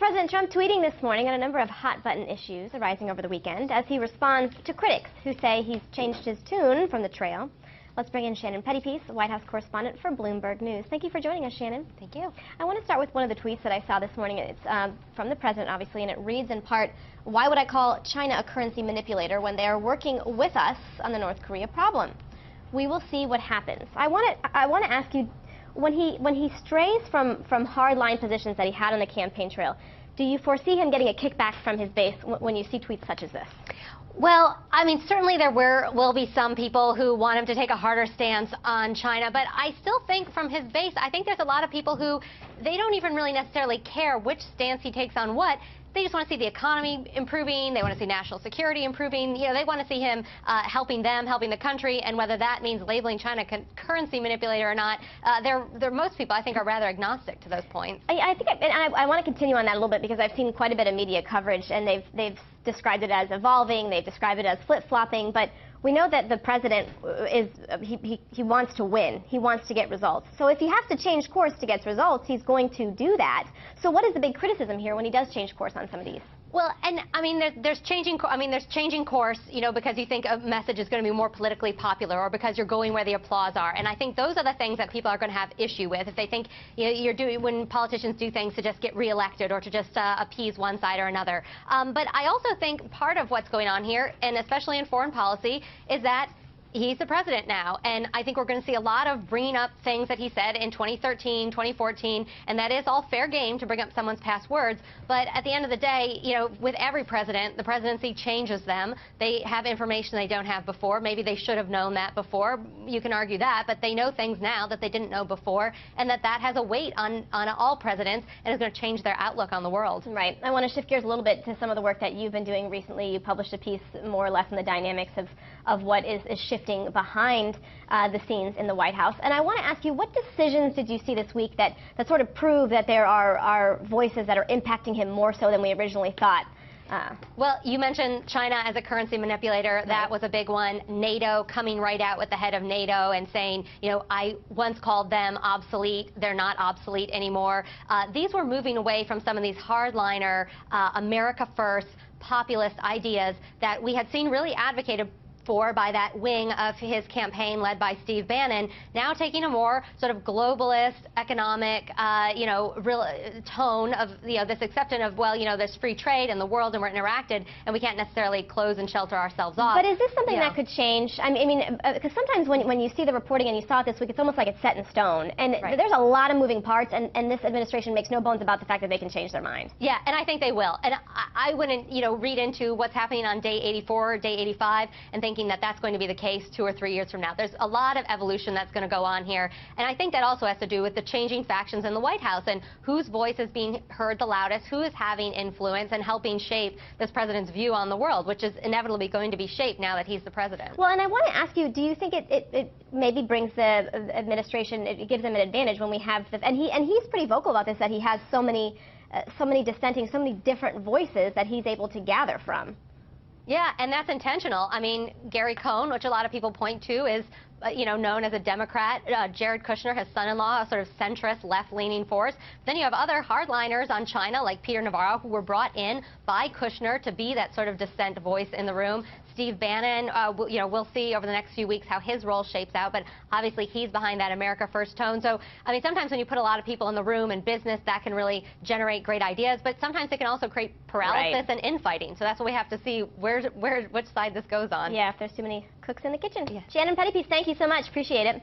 President Trump tweeting this morning on a number of hot-button issues arising over the weekend as he responds to critics who say he's changed his tune from the trail. Let's bring in Shannon Pettypiece, White House correspondent for Bloomberg News. Thank you for joining us, Shannon. Thank you. I want to start with one of the tweets that I saw this morning. It's from the president, obviously, and it reads in part, "Why would I call China a currency manipulator when they are working with us on the North Korea problem? We will see what happens." I want to ask you, when he strays from hardline positions that he had on the campaign trail, do you foresee him getting a kickback from his base when you see tweets such as this? Well, I mean, certainly there will be some people who want him to take a harder stance on China, but I still think from his base, I think there's a lot of people who, they don't even really necessarily care which stance he takes on what. They just want to see the economy improving. They want to see national security improving. You know, they want to see him helping them, helping the country, and whether that means labeling China currency manipulator or not, most people, I think, are rather agnostic to those points. I want to continue on that a little bit because I've seen quite a bit of media coverage, and they've described it as evolving. They've described it as flip-flopping, but we know that the president he wants to win. He wants to get results. So if he has to change course to get results, he's going to do that. So what is the big criticism here when he does change course on some of these? Well, and I mean, there's changing course, you know, because you think a message is going to be more politically popular, or because you're going where the applause are. And I think those are the things that people are going to have issue with if they think, you know, when politicians do things to just get reelected or to just appease one side or another. But I also think part of what's going on here, and especially in foreign policy, is that he's the president now, and I think we're going to see a lot of bringing up things that he said in 2013, 2014, and that is all fair game to bring up someone's past words. But at the end of the day, you know, with every president, the presidency changes them. They have information they don't have before. Maybe they should have known that before. You can argue that, but they know things now that they didn't know before, and that has a weight on all presidents, and is going to change their outlook on the world. Right. I want to shift gears a little bit to some of the work that you've been doing recently. You published a piece more or less on the dynamics of what is shifting behind the scenes in the White House. And I want to ask you, what decisions did you see this week that sort of prove that there are voices that are impacting him more so than we originally thought? Well, you mentioned China as a currency manipulator. Right. That was a big one. NATO coming right out with the head of NATO and saying, you know, I once called them obsolete. They're not obsolete anymore. These were moving away from some of these hardliner, America first, populist ideas that we had seen really advocated for by that wing of his campaign led by Steve Bannon, now taking a more sort of globalist, economic, you know, real tone of, you know, this acceptance of, well, you know, there's free trade in the world and we're interacted and we can't necessarily close and shelter ourselves off. But is this something that could change? I mean, because sometimes when you see the reporting and you saw it this week, it's almost like it's set in stone. And right. There's a lot of moving parts, and this administration makes no bones about the fact that they can change their mind. Yeah, and I think they will. And I wouldn't, you know, read into what's happening on day 84 or day 85 and think that that's going to be the case 2 or 3 years from now. There's a lot of evolution that's going to go on here, and I think that also has to do with the changing factions in the White House and whose voice is being heard the loudest, who is having influence and helping shape this president's view on the world, which is inevitably going to be shaped now that he's the president. Well, and I want to ask you, do you think it maybe brings the administration, it gives them an advantage when we have and he's pretty vocal about this, that he has so many dissenting, so many different voices that he's able to gather from? Yeah, and that's intentional. I mean, Gary Cohn, which a lot of people point to, is you know, known as a Democrat. Jared Kushner, his son-in-law, a sort of centrist, left-leaning force. Then you have other hardliners on China, like Peter Navarro, who were brought in by Kushner to be that sort of dissent voice in the room. Steve Bannon, you know, we'll see over the next few weeks how his role shapes out, but obviously he's behind that America First tone. So, I mean, sometimes when you put a lot of people in the room in business, that can really generate great ideas, but sometimes it can also create paralysis and infighting. So that's what we have to see, which side this goes on. Yeah, if there's too many cooks in the kitchen. Yeah. Shannon Pettypiece, thank you so much. Appreciate it.